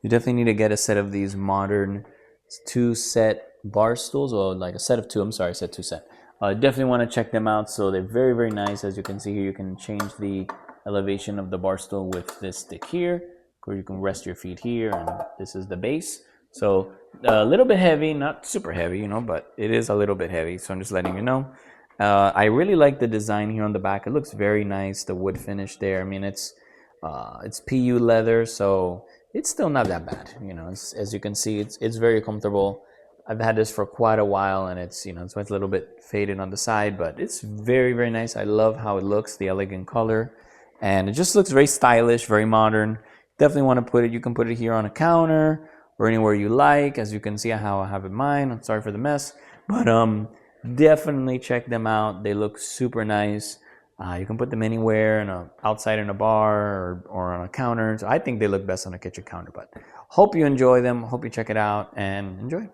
You definitely need to get a set of these modern two set bar stools, or like a set of two. I'm sorry, I said two set. Definitely want to check them out. So they're very, very nice. As you can see here, you can change the elevation of the bar stool with this stick here, or you can rest your feet here, and this is the base. So a little bit heavy, not super heavy, you know, but it is a little bit heavy. So I'm just letting you know. I really like the design here on the back. It looks very nice. The wood finish there. I mean, it's PU leather, so it's still not that bad. You know, as you can see, it's very comfortable. I've had this for quite a while, and it's, you know, it's a little bit faded on the side, but it's very, very nice. I love how it looks, the elegant color, and it just looks very stylish, very modern. Definitely want to put it. You can put it here on a counter or anywhere you like. As you can see how I have it mine. I'm sorry for the mess, but definitely check them out. They look super nice. You can put them anywhere, outside in a bar, or on a counter. So I think they look best on a kitchen counter. But hope you enjoy them. Hope you check it out and enjoy.